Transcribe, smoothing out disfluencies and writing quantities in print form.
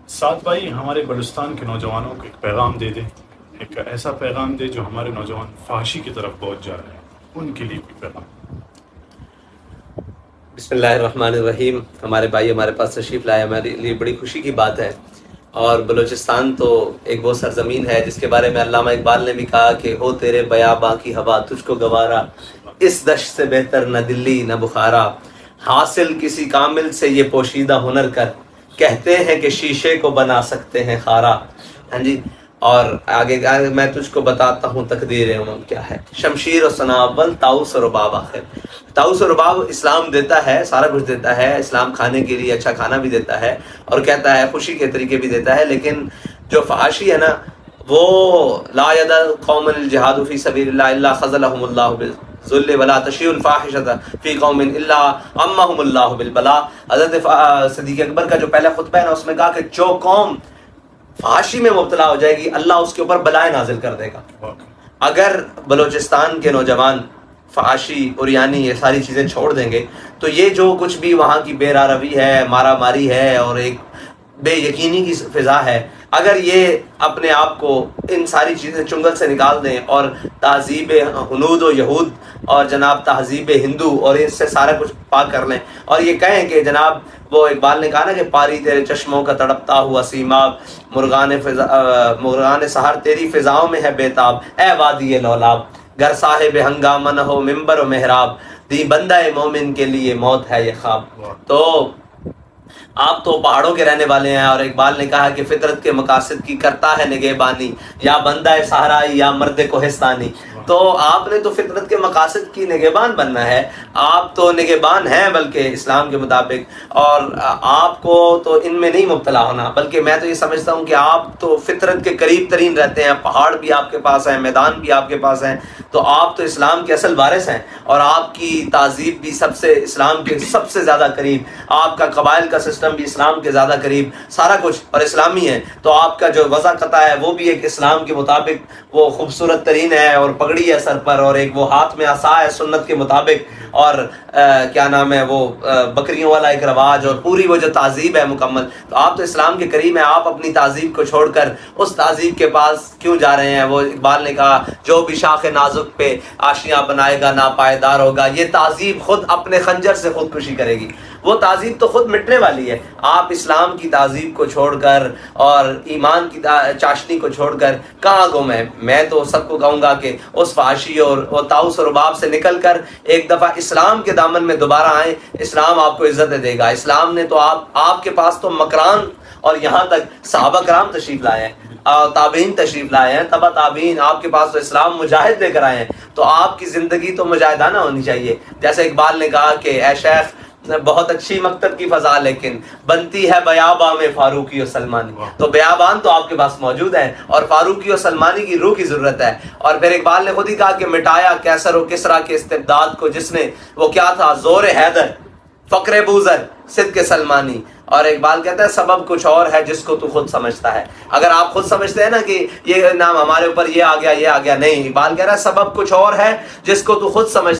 ساتھ بھائی ہمارے بلوچستان کے نوجوانوں کو ایک پیغام دے دیں، ایک ایسا پیغام دے جو ہمارے نوجوان فحاشی کی طرف پہنچ جا رہے ہیں، ان کے لیے کوئی پیغام۔ بسم اللہ الرحمن الرحیم۔ ہمارے بھائی ہمارے پاس تشریف لائے، ہمارے لیے بڑی خوشی کی بات ہے۔ اور بلوچستان تو ایک وہ سرزمین ہے جس کے بارے میں علامہ اقبال نے بھی کہا کہ ہو تیرے بیاباں کی ہوا تجھ کو گوارا، اس دشت سے بہتر نہ دلی نہ بخارا، حاصل کسی کامل سے یہ پوشیدہ ہنر کر، کہتے ہیں کہ شیشے کو بنا سکتے ہیں خارا۔ ہاں جی، اور آگے میں تجھ کو بتاتا ہوں تقدیر امم کیا ہے، شمشیر و ثنا اول طاؤس و رباب آخر۔ طاؤس و رباب اسلام دیتا ہے، سارا کچھ دیتا ہے، اسلام کھانے کے لیے اچھا کھانا بھی دیتا ہے اور کہتا ہے خوشی کے طریقے بھی دیتا ہے، لیکن جو فحاشی ہے نا وہ لا یدع قوم الجہاد فی سبیل اللہ الا خذلهم اللہ بالذل ولا تشیع الفاحشۃ فی قوم الا عمهم اللہ بالبلاء۔ حضرت صدیق اکبر کا جو پہلا خطبہ ہے نا اس میں کہا کہ جو قوم فحاشی میں مبتلا ہو جائے گی اللہ اس کے اوپر بلائیں نازل کر دے گا۔ اگر بلوچستان کے نوجوان فحاشی اوریانی یہ ساری چیزیں چھوڑ دیں گے تو یہ جو کچھ بھی وہاں کی بے راروی ہے، مارا ماری ہے اور ایک بے یقینی کی فضا ہے، اگر یہ اپنے آپ کو ان ساری چیزیں چنگل سے نکال دیں اور تہذیب ہنود و یہود اور جناب تہذیب ہندو اور اس سے سارا کچھ پاک کر لیں اور یہ کہیں کہ جناب وہ اقبال نے کہا نا کہ پاری تیرے چشموں کا تڑپتا ہوا سیماب، مرغان سحر تیری فضاؤں میں ہے بیتاب، اے وادی لولاب، گر صاحب ہنگامہ نہ ہو ممبر و محراب، دی بندہ مومن کے لیے موت ہے یہ خواب۔ تو آپ تو پہاڑوں کے رہنے والے ہیں اور اقبال نے کہا کہ فطرت کے مقاصد کی کرتا ہے نگہبانی، یا بندہ صحرائی یا مرد کوہستانی۔ تو آپ نے تو فطرت کے مقاصد کی نگہبان بننا ہے، آپ تو نگہبان ہیں بلکہ اسلام کے مطابق، اور آپ کو تو ان میں نہیں مبتلا ہونا، بلکہ میں تو یہ سمجھتا ہوں کہ آپ تو فطرت کے قریب ترین رہتے ہیں، پہاڑ بھی آپ کے پاس ہیں، میدان بھی آپ کے پاس ہیں، تو آپ تو اسلام کے اصل وارث ہیں اور آپ کی تہذیب بھی سب سے اسلام کے سب سے زیادہ قریب، آپ کا قبائل کا سسٹم بھی اسلام کے زیادہ قریب، سارا کچھ اور اسلامی ہے، تو آپ کا جو وضع قطع ہے وہ بھی ایک اسلام کے مطابق وہ خوبصورت ترین ہے، اور پگڑی ہے سر پر، اور ایک وہ ہاتھ میں عصا ہے سنت کے مطابق، اور کیا نام ہے وہ بکریوں والا ایک رواج، اور پوری وہ جو تہذیب ہے مکمل، تو آپ تو اسلام کے قریب ہیں، آپ اپنی تہذیب کو چھوڑ کر اس تہذیب کے پاس کیوں جا رہے ہیں؟ وہ اقبال نے کہا جو بھی شاخ نازک پہ آشیاں بنائے گا ناپائیدار ہوگا، یہ تہذیب خود اپنے خنجر سے خودکشی کرے گی، وہ تہذیب تو خود مٹنے والی ہے۔ آپ اسلام کی تہذیب کو چھوڑ کر اور ایمان کی چاشنی کو چھوڑ کر کہاں گم ہے؟ میں تو سب کو کہوں گا کہ اس فحاشی اور طاؤس و رباب سے نکل کر ایک دفعہ اسلام کے دامن میں دوبارہ آئیں، اسلام آپ کو عزت دے گا۔ اسلام نے تو آپ کے پاس تو مکران اور یہاں تک صحابہ کرام تشریف لائے ہیں، تابعین تشریف لائے ہیں، تبع تابعین، آپ کے پاس تو اسلام مجاہد لے کر آئے ہیں، تو آپ کی زندگی تو مجاہدانہ ہونی چاہیے۔ جیسے اقبال نے کہا کہ اے شیخ بہت اچھی مکتب کی فضا لیکن بنتی ہے بیاباں میں فاروقی و سلمانی، تو بیابان تو آپ کے پاس موجود ہے اور فاروقی و سلمانی کی روح کی ضرورت ہے۔ اور پھر اقبال نے خود ہی کہا کہ مٹایا کیسر و کسریٰ کے استبداد کو جس نے، وہ کیا تھا؟ زور حیدر، فقر بوذر، صدق سلمانی۔ اور اقبال کہتا ہے سبب کچھ اور ہے جس کو تو خود سمجھتا ہے۔ اگر آپ خود سمجھتے ہیں نا کہ یہ نام ہمارے اوپر یہ آ گیا یہ آ گیا، نہیں، اقبال کہہ رہا ہے سبب کچھ اور ہے جس کو تو خود سمجھتا ہے۔